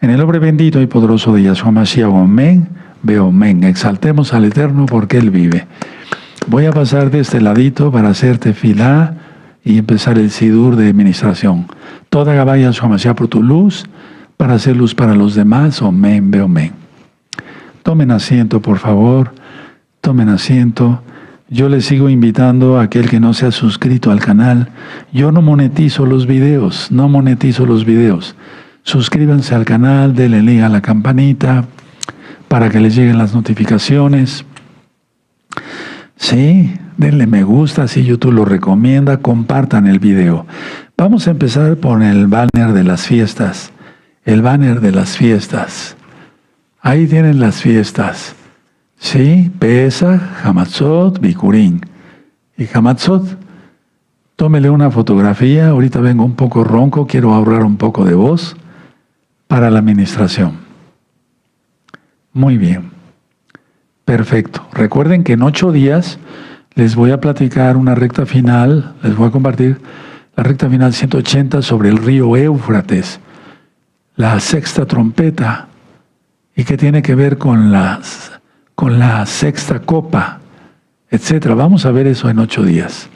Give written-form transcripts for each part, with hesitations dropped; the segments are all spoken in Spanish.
En el nombre bendito y poderoso de Yahshua Mashiach, amén, veo amén. Exaltemos al Eterno porque Él vive. Voy a pasar de este ladito para hacer tefilá y empezar el sidur de administración. Toda Gabá Yahshua Mashiach por tu luz, para hacer luz para los demás, amén, veo amén. Tomen asiento, por favor, tomen asiento. Yo les sigo invitando a aquel que no se ha suscrito al canal. Yo no monetizo los videos, Suscríbanse al canal, denle like a la campanita para que les lleguen las notificaciones. Sí, denle me gusta si YouTube lo recomienda, compartan el video. Vamos a empezar por el banner de las fiestas. El banner de las fiestas. Ahí tienen las fiestas. Sí, Pesach, Hamatzot, Bikurim. Y Hamatzot, tómele una fotografía. Ahorita vengo un poco ronco, quiero ahorrar un poco de voz para la administración. Muy bien. Perfecto. Recuerden que en 8 días les voy a platicar una recta final, les voy a compartir la recta final 180 sobre el río Éufrates, la sexta trompeta, y qué tiene que ver con la sexta copa, etc. Vamos a ver eso en 8 días.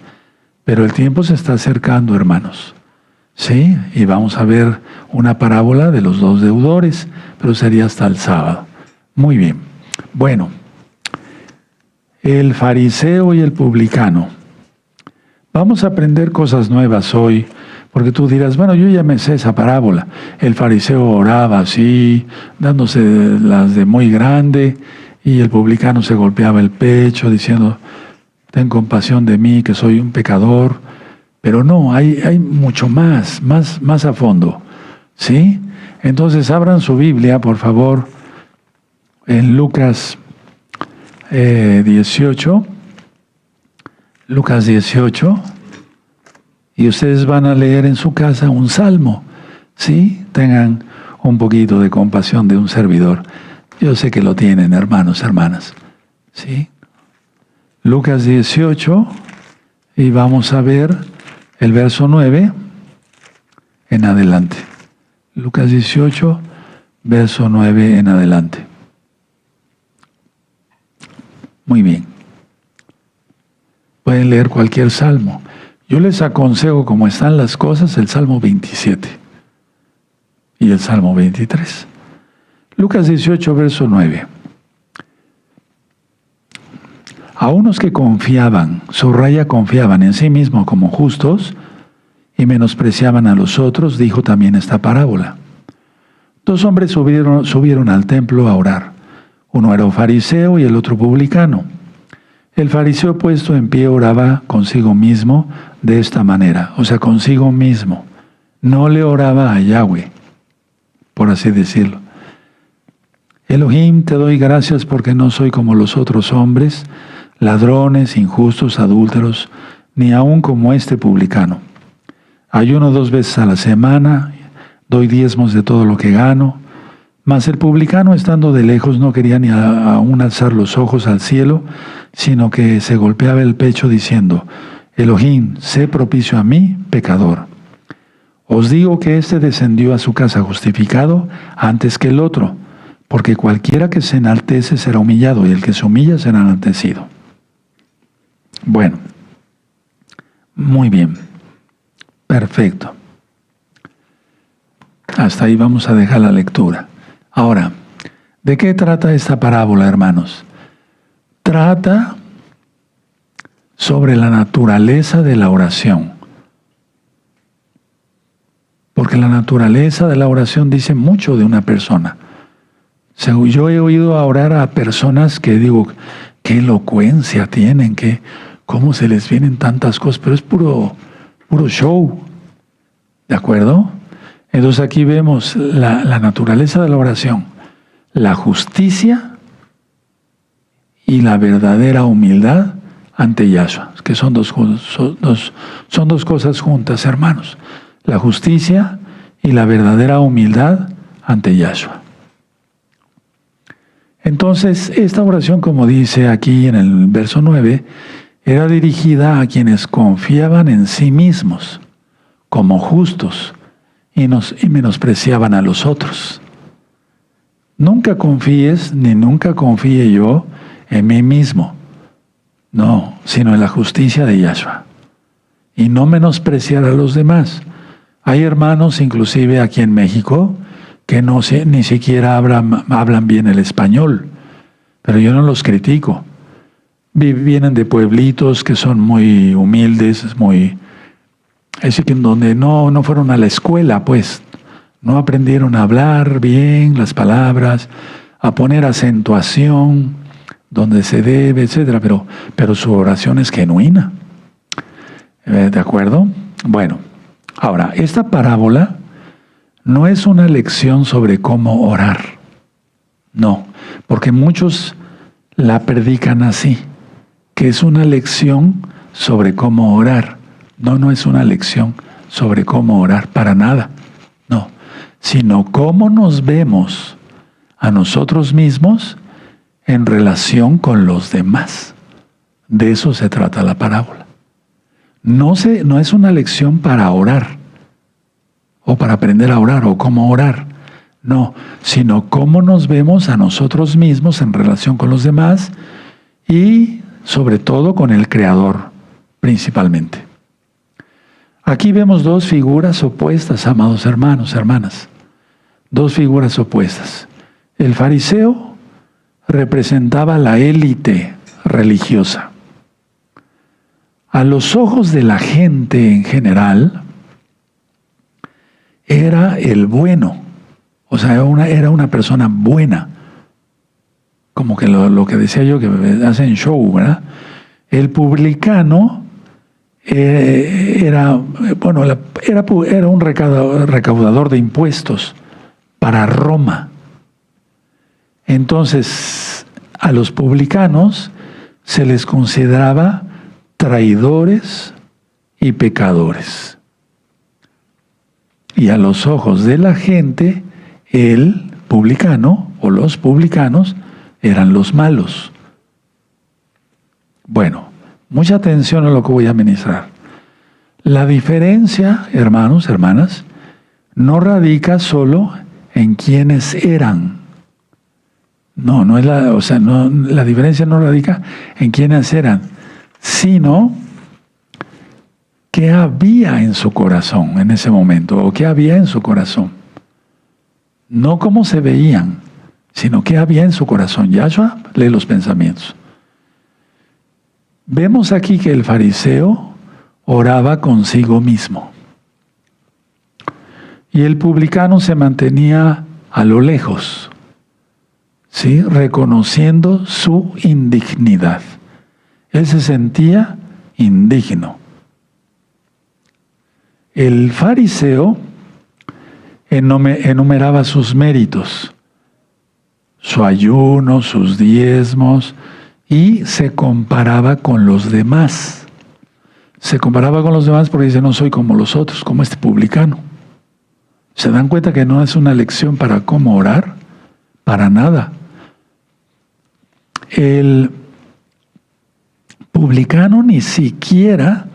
Pero el tiempo se está acercando, hermanos. Sí, y vamos a ver una parábola de los 2 deudores, pero sería hasta el sábado. Muy bien. Bueno, el fariseo y el publicano. Vamos a aprender cosas nuevas hoy, porque tú dirás, bueno, yo ya me sé esa parábola. El fariseo oraba así, dándose las de muy grande, y el publicano se golpeaba el pecho diciendo, ten compasión de mí, que soy un pecador. Pero no, hay mucho más a fondo. ¿Sí? Entonces abran su Biblia, por favor, en Lucas 18. Lucas 18. Y ustedes van a leer en su casa un salmo. ¿Sí? Tengan un poquito de compasión de un servidor. Yo sé que lo tienen, hermanos, hermanas. ¿Sí? Lucas 18. Y vamos a ver el verso 9 en adelante. Lucas 18, verso 9 en adelante. Muy bien. Pueden leer cualquier salmo. Yo les aconsejo, como están las cosas, el Salmo 27 y el Salmo 23. Lucas 18, verso 9. A unos que confiaban, confiaban en sí mismos como justos y menospreciaban a los otros, dijo también esta parábola. 2 hombres subieron al templo a orar. Uno era un fariseo y el otro publicano. El fariseo puesto en pie oraba consigo mismo de esta manera, o sea, consigo mismo. No le oraba a Yahweh, por así decirlo. Elohim, te doy gracias porque no soy como los otros hombres, ladrones, injustos, adúlteros, ni aun como este publicano. Ayuno 2 veces a la semana, doy diezmos de todo lo que gano. Mas el publicano, estando de lejos, no quería ni aún alzar los ojos al cielo, sino que se golpeaba el pecho diciendo, Elohim, sé propicio a mí, pecador. Os digo que éste descendió a su casa justificado antes que el otro, porque cualquiera que se enaltece será humillado, y el que se humilla será enaltecido. Bueno, muy bien, perfecto. Hasta ahí vamos a dejar la lectura. Ahora, ¿de qué trata esta parábola, hermanos? Trata sobre la naturaleza de la oración. Porque la naturaleza de la oración dice mucho de una persona. Yo he oído orar a personas que digo, qué elocuencia tienen, cómo se les vienen tantas cosas, pero es puro show. ¿De acuerdo? Entonces aquí vemos la naturaleza de la oración, la justicia y la verdadera humildad ante Yahshua, que son dos cosas juntas, hermanos. La justicia y la verdadera humildad ante Yahshua. Entonces, esta oración, como dice aquí en el verso 9, era dirigida a quienes confiaban en sí mismos como justos y menospreciaban a los otros. Nunca confíes, ni nunca confíe yo en mí mismo. No, sino en la justicia de Yahshua. Y no menospreciar a los demás. Hay hermanos, inclusive aquí en México, que ni siquiera hablan bien el español. Pero yo no los critico. Vienen de pueblitos que son muy humildes, es decir, donde no fueron a la escuela, pues. No aprendieron a hablar bien las palabras, a poner acentuación donde se debe, etc. Pero su oración es genuina. ¿De acuerdo? Bueno, ahora, esta parábola no es una lección sobre cómo orar. No, porque muchos la predican así, que es una lección sobre cómo orar. No es una lección sobre cómo orar, para nada. No, sino cómo nos vemos a nosotros mismos en relación con los demás. De eso se trata la parábola. No es una lección para orar, o para aprender a orar, o cómo orar. No, sino cómo nos vemos a nosotros mismos en relación con los demás y sobre todo con el Creador, principalmente. Aquí vemos dos figuras opuestas, amados hermanos, hermanas. Dos figuras opuestas. El fariseo representaba la élite religiosa. A los ojos de la gente en general, era el bueno. O sea, era una persona buena. Como que lo que decía yo, que hacen show, ¿verdad? El publicano era un recaudador de impuestos para Roma. Entonces, a los publicanos se les consideraba traidores y pecadores. Y a los ojos de la gente, el publicano o los publicanos eran los malos. Bueno, mucha atención a lo que voy a ministrar. La diferencia, hermanos, hermanas, no radica solo en quiénes eran. La diferencia no radica en quiénes eran, sino qué había en su corazón en ese momento, o qué había en su corazón. No cómo se veían, sino qué había en su corazón. Yahshua lee los pensamientos. Vemos aquí que el fariseo oraba consigo mismo. Y el publicano se mantenía a lo lejos, ¿sí? Reconociendo su indignidad. Él se sentía indigno. El fariseo enumeraba sus méritos, su ayuno, sus diezmos, y se comparaba con los demás. Se comparaba con los demás porque dice, no soy como los otros, como este publicano. ¿Se dan cuenta que no es una lección para cómo orar? Para nada. El publicano ni siquiera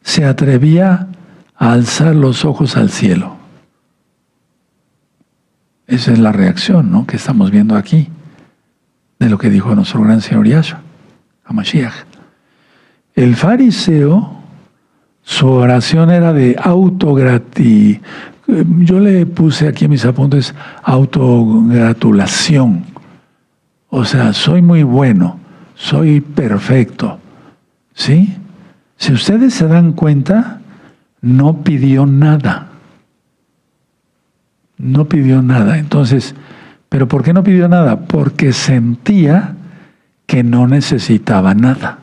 se atrevía a alzar los ojos al cielo. Esa es la reacción, ¿no?, que estamos viendo aquí, de lo que dijo nuestro gran Señor Yahshua, HaMashiach. El fariseo, su oración era de yo le puse aquí en mis apuntes, autogratulación. O sea, soy muy bueno, soy perfecto. ¿Sí? Si ustedes se dan cuenta, no pidió nada. No pidió nada. Entonces, ¿pero por qué no pidió nada? Porque sentía que no necesitaba nada.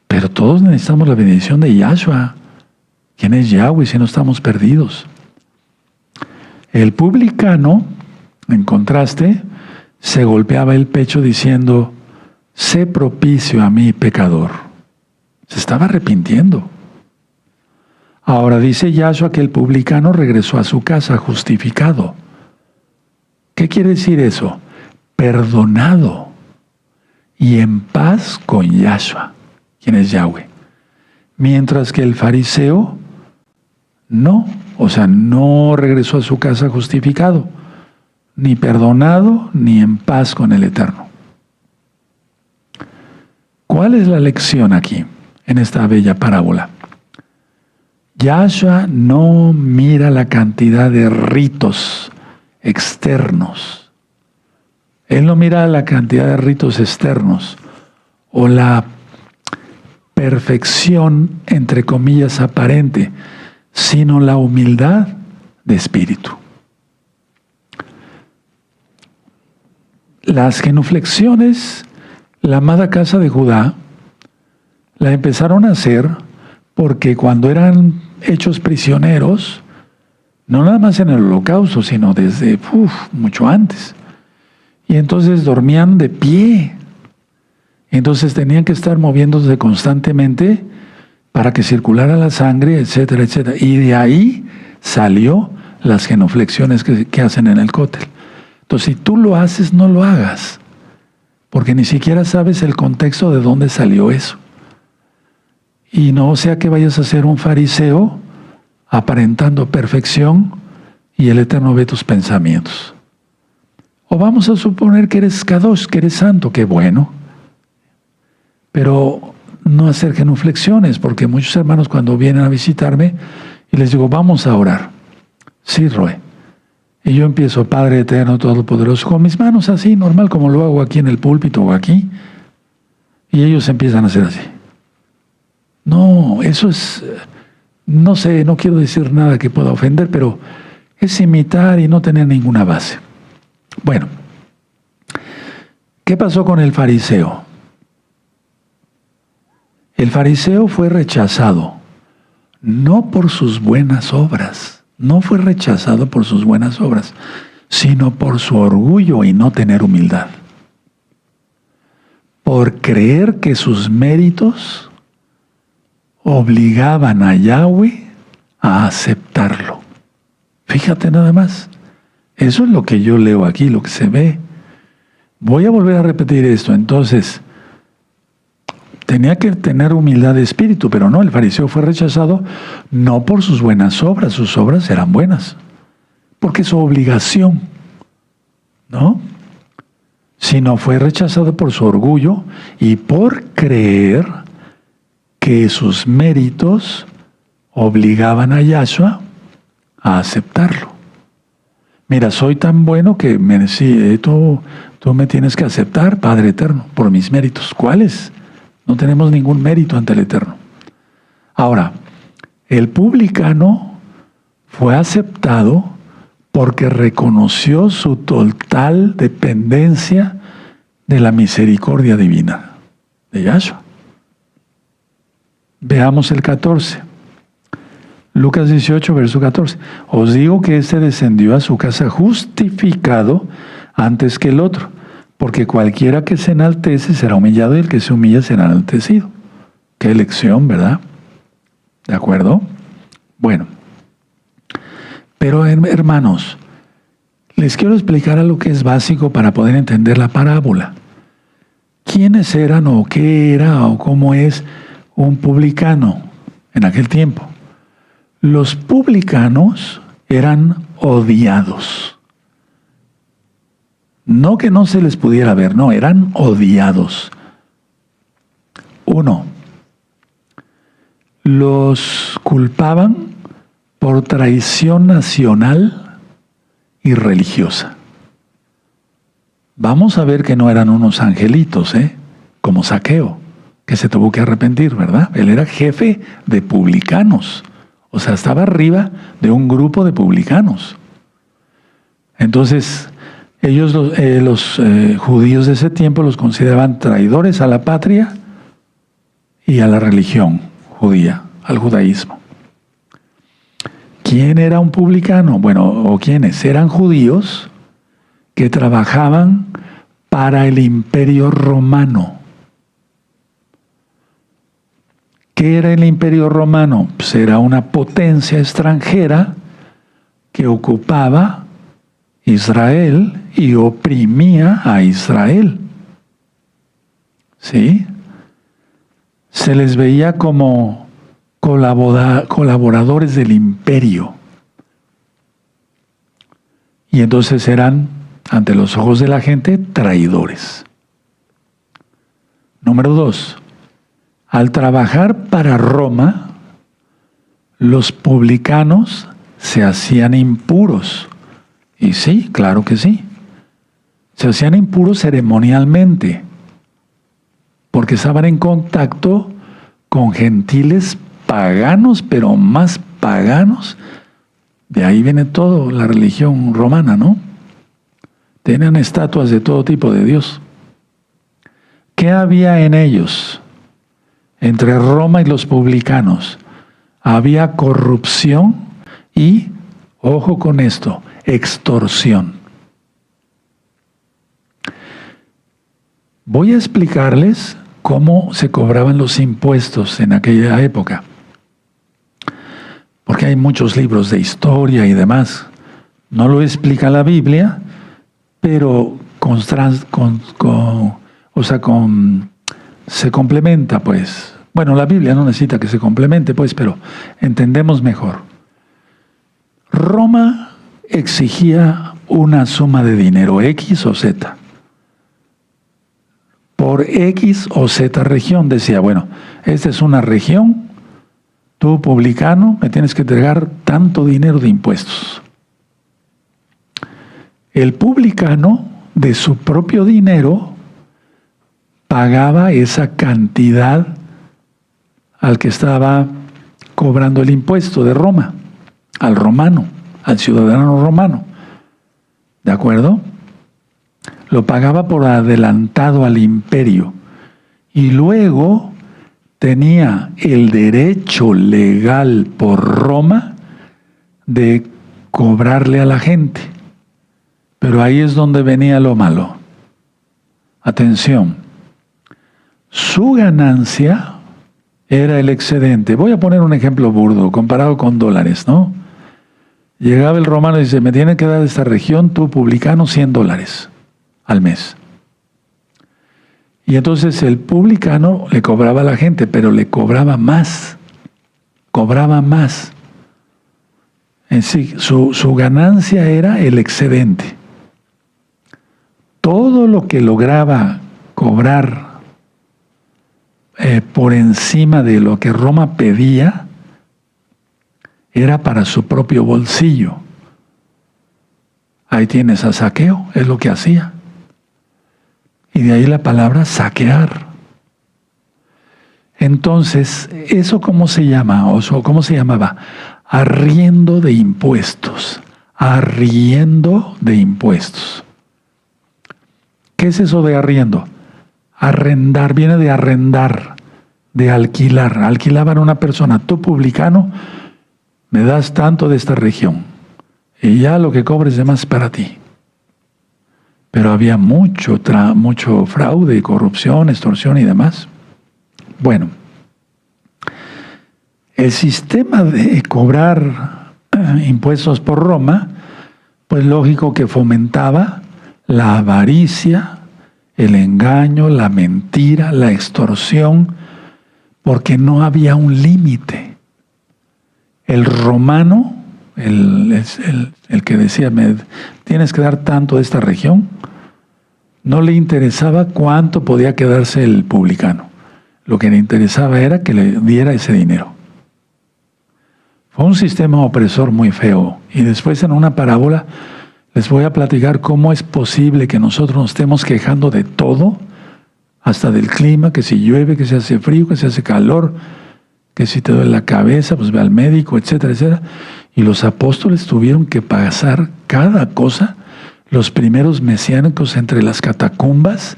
Pero todos necesitamos la bendición de Yahshua. ¿Quién es Yahweh si no estamos perdidos? El publicano, en contraste, se golpeaba el pecho diciendo, sé propicio a mí, pecador. Se estaba arrepintiendo. Ahora dice Yahshua que el publicano regresó a su casa justificado. ¿Qué quiere decir eso? Perdonado y en paz con Yahshua, quien es Yahweh. Mientras que el fariseo no regresó a su casa justificado. ni perdonado, ni en paz con el Eterno. ¿Cuál es la lección aquí, en esta bella parábola? Yahshua no mira la cantidad de ritos externos. Él no mira la cantidad de ritos externos o la perfección, entre comillas, aparente, sino la humildad de espíritu. Las genuflexiones, la amada casa de Judá, la empezaron a hacer porque cuando eran hechos prisioneros, no nada más en el Holocausto, sino desde mucho antes. Y entonces dormían de pie. Entonces tenían que estar moviéndose constantemente para que circulara la sangre, etcétera, etcétera. Y de ahí salió las genuflexiones que hacen en el cótel. Entonces, si tú lo haces, no lo hagas, porque ni siquiera sabes el contexto de dónde salió eso. Y no sea que vayas a ser un fariseo aparentando perfección y el Eterno ve tus pensamientos. O vamos a suponer que eres kadosh, que eres santo, qué bueno. Pero no hacer genuflexiones, porque muchos hermanos cuando vienen a visitarme y les digo, vamos a orar. Sí, Roe. Y yo empiezo, Padre Eterno, Todopoderoso, con mis manos así, normal, como lo hago aquí en el púlpito o aquí. Y ellos empiezan a hacer así. No, eso es, no sé, no quiero decir nada que pueda ofender, pero es imitar y no tener ninguna base. Bueno, ¿qué pasó con el fariseo? El fariseo fue rechazado, no por sus buenas obras, no fue rechazado por sus buenas obras, sino por su orgullo y no tener humildad. Por creer que sus méritos obligaban a Yahweh a aceptarlo. Fíjate nada más. Eso es lo que yo leo aquí, lo que se ve. Voy a volver a repetir esto. Entonces, tenía que tener humildad de espíritu, pero no, el fariseo fue rechazado no por sus buenas obras, sus obras eran buenas, porque es su obligación, ¿no? Sino fue rechazado por su orgullo y por creer que sus méritos obligaban a Yahshua a aceptarlo. Mira, soy tan bueno que tú me tienes que aceptar, Padre Eterno, por mis méritos. ¿Cuáles? No tenemos ningún mérito ante el Eterno. Ahora, el publicano fue aceptado porque reconoció su total dependencia de la misericordia divina de Yahshua. Veamos el 14. Lucas 18, verso 14. Os digo que éste descendió a su casa justificado antes que el otro, porque cualquiera que se enaltece será humillado y el que se humilla será enaltecido. Qué elección, ¿verdad? ¿De acuerdo? Bueno. Pero hermanos, les quiero explicar algo que es básico para poder entender la parábola. ¿Quiénes eran o qué era o cómo es un publicano en aquel tiempo? Los publicanos eran odiados. No que no se les pudiera ver, no, eran odiados. 1. Los culpaban por traición nacional y religiosa. Vamos a ver que no eran unos angelitos, como Zaqueo, que se tuvo que arrepentir, ¿verdad? Él era jefe de publicanos. O sea, estaba arriba de un grupo de publicanos. Entonces, ellos, los judíos de ese tiempo, los consideraban traidores a la patria y a la religión judía, al judaísmo. ¿Quién era un publicano? Bueno, ¿o quiénes? Eran judíos que trabajaban para el Imperio Romano. ¿Qué era el Imperio Romano? Pues era una potencia extranjera que ocupaba Israel y oprimía a Israel. ¿Sí? Se les veía como colaboradores del imperio. Y entonces eran ante los ojos de la gente, traidores. Número 2. Al trabajar para Roma, los publicanos se hacían impuros. Y sí, claro que sí. Se hacían impuros ceremonialmente, porque estaban en contacto con gentiles paganos, pero más paganos. De ahí viene toda la religión romana, ¿no? Tenían estatuas de todo tipo de Dios. ¿Qué había en ellos? Entre Roma y los publicanos había corrupción y, ojo con esto, extorsión. Voy a explicarles cómo se cobraban los impuestos en aquella época, porque hay muchos libros de historia y demás. No lo explica la Biblia, pero se complementa, pues. Bueno, la Biblia no necesita que se complemente, pues, pero entendemos mejor. Roma exigía una suma de dinero, X o Z. Por X o Z región, decía, bueno, esta es una región, tú publicano me tienes que entregar tanto dinero de impuestos. El publicano de su propio dinero pagaba esa cantidad al que estaba cobrando el impuesto de Roma, al romano, al ciudadano romano. ¿De acuerdo? Lo pagaba por adelantado al imperio y luego tenía el derecho legal por Roma de cobrarle a la gente. Pero ahí es donde venía lo malo. Atención, su ganancia era el excedente. Voy a poner un ejemplo burdo, comparado con dólares, ¿no? Llegaba el romano y dice, me tiene que dar esta región, tú publicano, $100 al mes. Y entonces el publicano le cobraba a la gente, pero le cobraba más. Cobraba más. En sí, su ganancia era el excedente. Todo lo que lograba cobrar por encima de lo que Roma pedía era para su propio bolsillo. Ahí tienes a saqueo, es lo que hacía. Y de ahí la palabra saquear. Entonces, ¿eso cómo se llama? O ¿cómo se llamaba? Arriendo de impuestos. Arriendo de impuestos. ¿Qué es eso de arriendo? Arrendar, viene de arrendar, de alquilar. Alquilaban a una persona, tú publicano, me das tanto de esta región. Y ya lo que cobres de más para ti. Pero había mucho fraude, corrupción, extorsión y demás. Bueno, el sistema de cobrar impuestos por Roma, pues lógico que fomentaba la avaricia, el engaño, la mentira, la extorsión, porque no había un límite. El romano, el que decía, me tienes que dar tanto de esta región, no le interesaba cuánto podía quedarse el publicano. Lo que le interesaba era que le diera ese dinero. Fue un sistema opresor muy feo. Y después en una parábola les voy a platicar cómo es posible que nosotros nos estemos quejando de todo, hasta del clima, que si llueve, que se hace frío, que se hace calor, que si te duele la cabeza, pues ve al médico, etcétera, etcétera. Y los apóstoles tuvieron que pasar cada cosa, los primeros mesiánicos entre las catacumbas,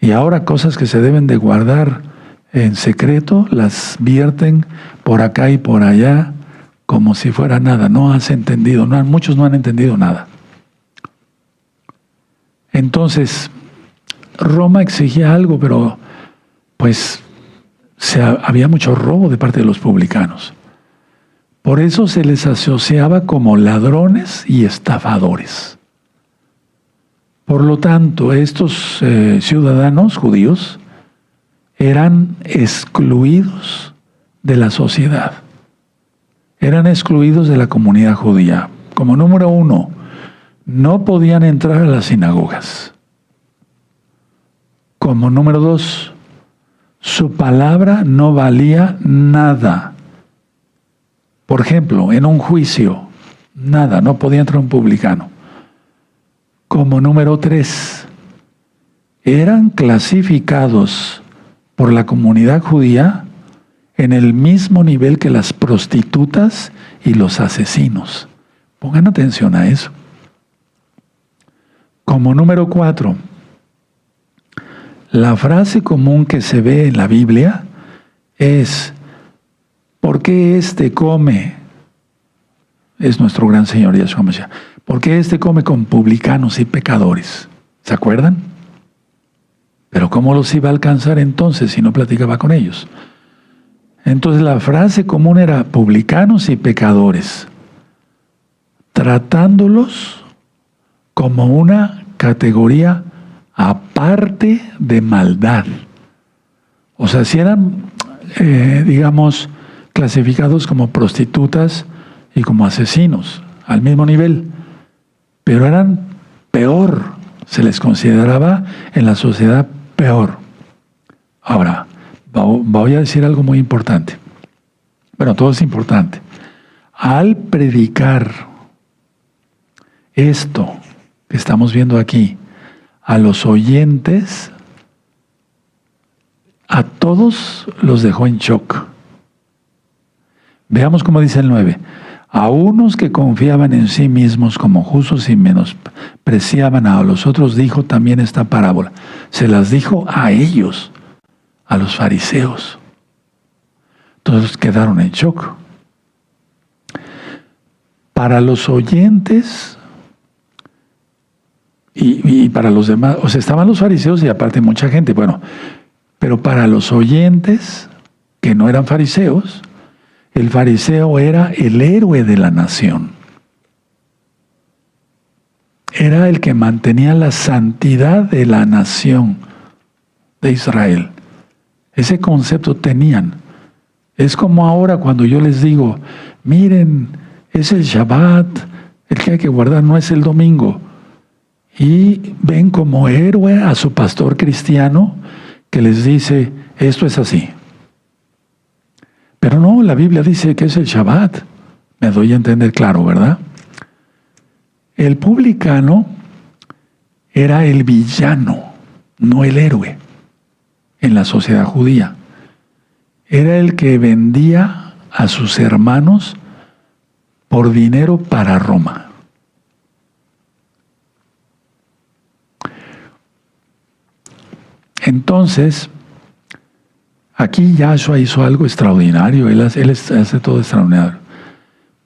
y ahora cosas que se deben de guardar en secreto, las vierten por acá y por allá, como si fuera nada. No has entendido, muchos no han entendido nada. Entonces, Roma exigía algo, pero pues había mucho robo de parte de los publicanos. Por eso se les asociaba como ladrones y estafadores. Por lo tanto, estos ciudadanos judíos eran excluidos de la sociedad. Eran excluidos de la comunidad judía. Como número 1, no podían entrar a las sinagogas. Como número 2, su palabra no valía nada. Por ejemplo, en un juicio, nada, no podía entrar un publicano. Como número 3, eran clasificados por la comunidad judía en el mismo nivel que las prostitutas y los asesinos. Pongan atención a eso. Como número 4, la frase común que se ve en la Biblia es: ¿por qué este come? Es nuestro gran Señor Yahshua Mashiach. ¿Por qué este come con publicanos y pecadores? ¿Se acuerdan? Pero ¿cómo los iba a alcanzar entonces si no platicaba con ellos? Entonces la frase común era publicanos y pecadores, tratándolos como una categoría aparte de maldad. O sea, si eran, digamos, clasificados como prostitutas y como asesinos, al mismo nivel, pero eran peor, se les consideraba en la sociedad peor. Ahora, voy a decir algo muy importante. Bueno, todo es importante. Al predicar esto que estamos viendo aquí a los oyentes, a todos los dejó en shock. Veamos cómo dice el 9. A unos que confiaban en sí mismos como justos y menospreciaban a los otros, dijo también esta parábola. Se las dijo a ellos, a los fariseos. Todos quedaron en shock. Para los oyentes y para los demás, o sea, estaban los fariseos y aparte mucha gente, bueno, pero para los oyentes que no eran fariseos, el fariseo era el héroe de la nación. Era el que mantenía la santidad de la nación de Israel. Ese concepto tenían. Es como ahora cuando yo les digo, miren, es el Shabbat, el que hay que guardar no es el domingo. Y ven como héroe a su pastor cristiano que les dice, esto es así. Pero no, la Biblia dice que es el Shabbat. Me doy a entender claro, ¿verdad? El publicano era el villano, no el héroe, en la sociedad judía. Era el que vendía a sus hermanos por dinero para Roma. Entonces, aquí Yahshua hizo algo extraordinario, él hace todo extraordinario.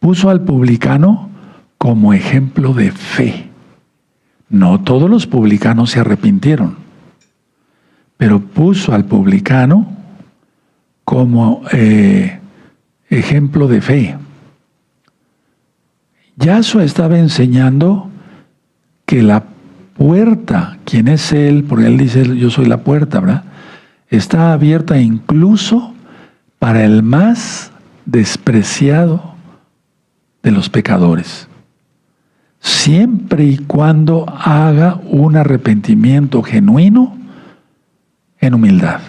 Puso al publicano como ejemplo de fe. No todos los publicanos se arrepintieron, pero puso al publicano como ejemplo de fe. Yahshua estaba enseñando que la puerta, ¿quién es Él? Porque Él dice, yo soy la puerta, ¿verdad? Está abierta incluso para el más despreciado de los pecadores, siempre y cuando haga un arrepentimiento genuino en humildad.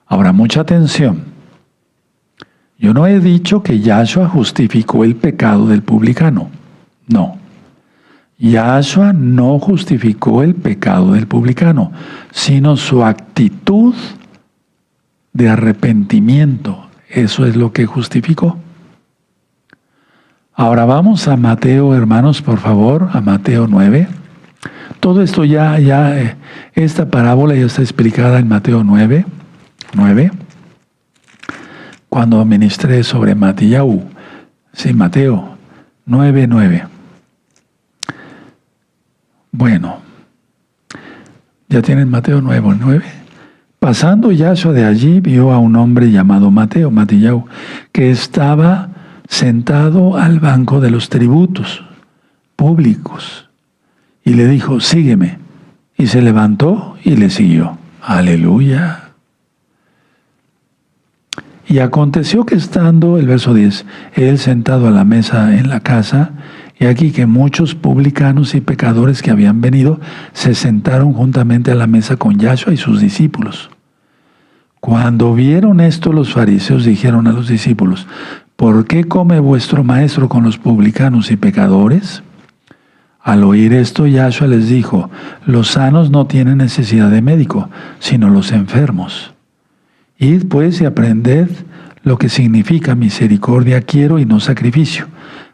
Ahora, mucha atención. Yo no he dicho que Yahshua justificó el pecado del publicano. No. Yahshua no justificó el pecado del publicano, sino su actitud de arrepentimiento. Eso es lo que justificó. Ahora vamos a Mateo, hermanos, por favor, a Mateo 9. Todo esto esta parábola ya está explicada en Mateo 9, cuando ministré sobre Matías. Sí, Mateo 9. Bueno, ya tienen Mateo 9. Pasando Yahshua de allí, vio a un hombre llamado Matías, que estaba sentado al banco de los tributos públicos. Y le dijo, sígueme. Y se levantó y le siguió. Aleluya. Y aconteció que estando, el verso 10, él sentado a la mesa en la casa, Y aquí que muchos publicanos y pecadores que habían venido se sentaron juntamente a la mesa con Yahshua y sus discípulos. Cuando vieron esto, los fariseos dijeron a los discípulos: ¿por qué come vuestro maestro con los publicanos y pecadores? Al oír esto, Yahshua les dijo: los sanos no tienen necesidad de médico, sino los enfermos. Id pues y aprended lo que significa misericordia quiero y no sacrificio,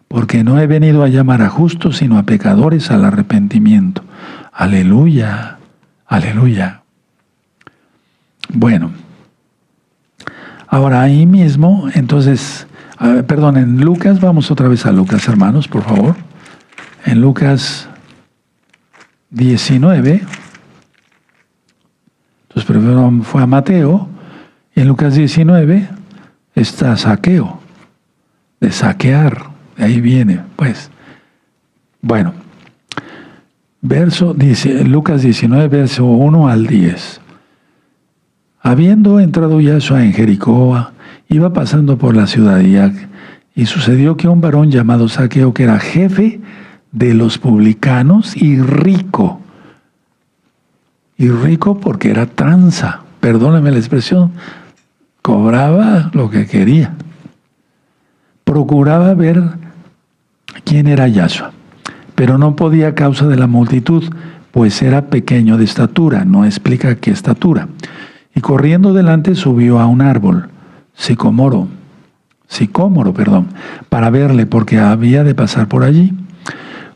porque no he venido a llamar a justos, sino a pecadores al arrepentimiento. Aleluya, aleluya. Bueno, ahora ahí mismo, entonces, en Lucas, vamos otra vez a Lucas, hermanos, por favor. En Lucas 19, entonces primero fue a Mateo, y en Lucas 19 está Zaqueo, de saquear, de ahí viene, pues. Bueno, Lucas 19, verso 1 al 10. Habiendo entrado Yahshua en Jericó, iba pasando por la ciudad y sucedió que un varón llamado Zaqueo, que era jefe de los publicanos y rico porque era tranza, perdóname la expresión, cobraba lo que quería, procuraba ver quién era Yahshua, pero no podía a causa de la multitud, pues era pequeño de estatura, no explica qué estatura, y corriendo delante subió a un árbol, sicómoro, para verle, porque había de pasar por allí.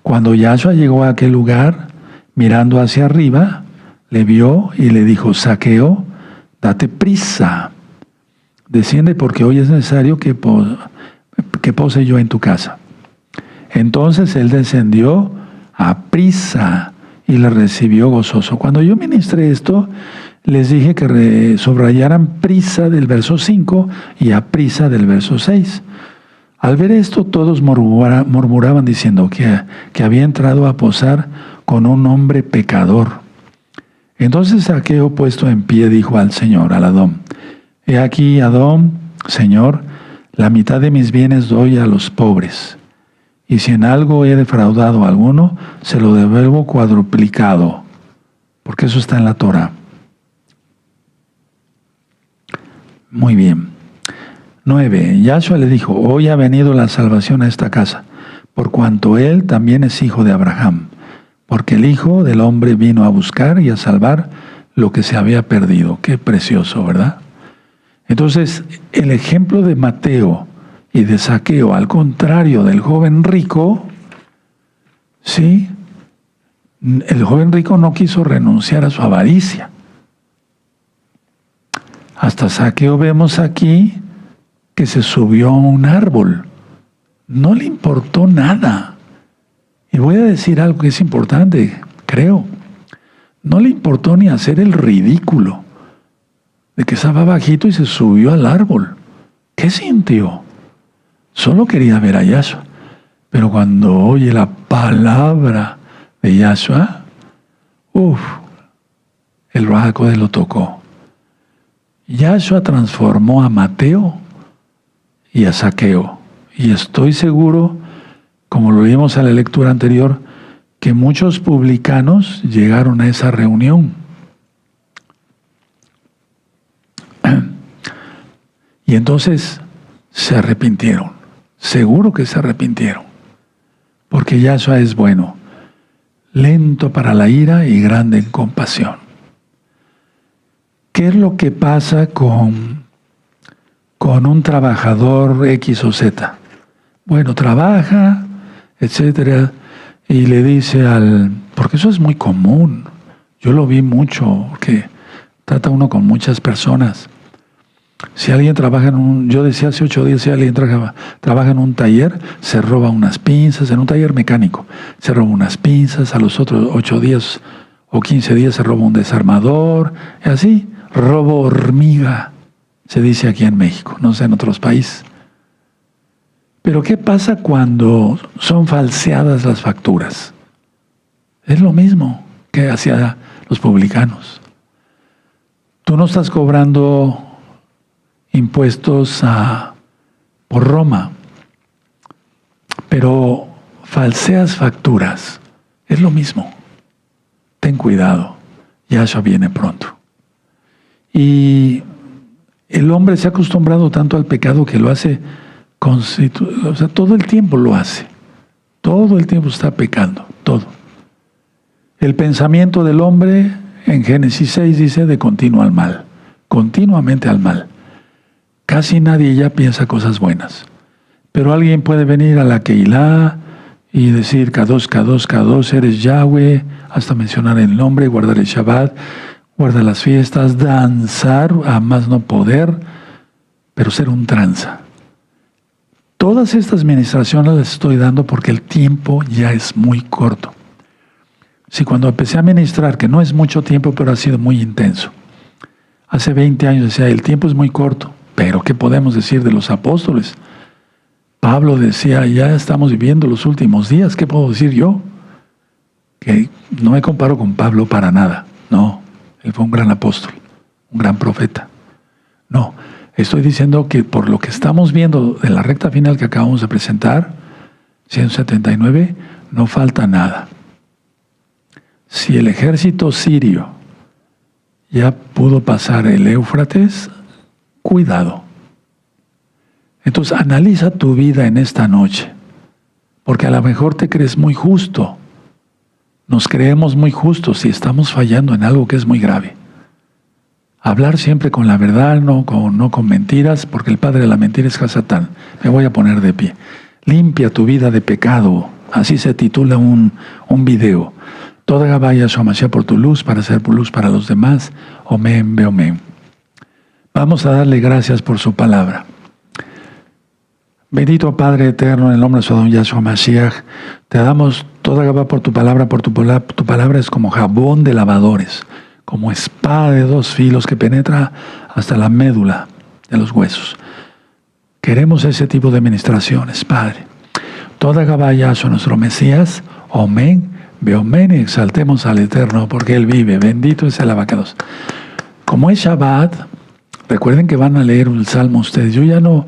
Cuando Yahshua llegó a aquel lugar, mirando hacia arriba, le vio y le dijo: Zaqueo, date prisa, desciende, porque hoy es necesario que pose yo en tu casa. Entonces él descendió a prisa y le recibió gozoso. Cuando yo ministré esto, les dije que subrayaran prisa del verso 5 y a prisa del verso 6. Al ver esto, todos murmuraban diciendo que había entrado a posar con un hombre pecador. Entonces Zaqueo, puesto en pie, dijo al Señor, al Adón: he aquí, Adón, Señor, la mitad de mis bienes doy a los pobres, y si en algo he defraudado a alguno, se lo devuelvo cuadruplicado, porque eso está en la Torah. Muy bien. 9. Yahshua le dijo: hoy ha venido la salvación a esta casa, por cuanto él también es hijo de Abraham, porque el Hijo del Hombre vino a buscar y a salvar lo que se había perdido. Qué precioso, ¿verdad? Entonces, el ejemplo de Mateo y de Zaqueo, al contrario del joven rico, ¿sí? El joven rico no quiso renunciar a su avaricia. Hasta Zaqueo vemos aquí que se subió a un árbol. No le importó nada. Y voy a decir algo que es importante, creo. No le importó ni hacer el ridículo de que estaba bajito y se subió al árbol. ¿Qué sintió? Solo quería ver a Yahshua. Pero cuando oye la palabra de Yahshua, el Ruach HaKodesh lo tocó. Yahshua transformó a Mateo y a Zaqueo. Y estoy seguro, como lo vimos en la lectura anterior, que muchos publicanos llegaron a esa reunión. Y entonces se arrepintieron. Seguro que se arrepintieron. Porque Yahshua es bueno, lento para la ira y grande en compasión. ¿Qué es lo que pasa con un trabajador X o Z? Bueno, trabaja, etcétera, y le dice porque eso es muy común, yo lo vi mucho, porque trata uno con muchas personas. Si alguien trabaja yo decía hace 8 días, si alguien trabaja en un taller, se roba unas pinzas, en un taller mecánico, se roba unas pinzas, a los otros 8 días o 15 días se roba un desarmador, y así, robo hormiga, se dice aquí en México, no sé en otros países. Pero ¿qué pasa cuando son falseadas las facturas? Es lo mismo que hacían los publicanos. Tú no estás cobrando impuestos por Roma, pero falseas facturas, es lo mismo. Ten cuidado, Yahshua viene pronto. Y el hombre se ha acostumbrado tanto al pecado que lo hace, o sea, todo el tiempo lo hace. Todo el tiempo está pecando, todo. El pensamiento del hombre, en Génesis 6 dice, de continuo al mal, continuamente al mal. Casi nadie ya piensa cosas buenas. Pero alguien puede venir a la Keilah y decir, Kadosh, Kadosh, Kadosh, eres Yahweh, hasta mencionar el nombre, guardar el Shabbat, guardar las fiestas, danzar a más no poder, pero ser un tranza. Todas estas ministraciones las estoy dando porque el tiempo ya es muy corto. Si cuando empecé a ministrar, que no es mucho tiempo, pero ha sido muy intenso. Hace 20 años decía, el tiempo es muy corto, pero ¿qué podemos decir de los apóstoles? Pablo decía, ya estamos viviendo los últimos días, ¿qué puedo decir yo? Que no me comparo con Pablo para nada, no, él fue un gran apóstol, un gran profeta. No, estoy diciendo que por lo que estamos viendo de la recta final que acabamos de presentar, 179, no falta nada. Si el ejército sirio ya pudo pasar el Éufrates, cuidado. Entonces analiza tu vida en esta noche, porque a lo mejor te crees muy justo. Nos creemos muy justos y estamos fallando en algo que es muy grave. Hablar siempre con la verdad, no con mentiras, porque el padre de la mentira es Hasatán. Me voy a poner de pie. Limpia tu vida de pecado. Así se titula un video. Toda Gabaya Shomashiach por tu luz, para ser luz para los demás. Omen, beomen. Vamos a darle gracias por su palabra. Bendito Padre eterno, en el nombre de su Adón Yahshua Mashiach, te damos toda Gabá por tu palabra, tu palabra es como jabón de lavadores, como espada de dos filos que penetra hasta la médula de los huesos. Queremos ese tipo de ministraciones, Padre. Toda Gabá Yahshua, nuestro Mesías, Omen, Beomen, y exaltemos al Eterno, porque Él vive. Bendito es el abacados. Como es Shabbat, recuerden que van a leer un salmo ustedes. Yo ya no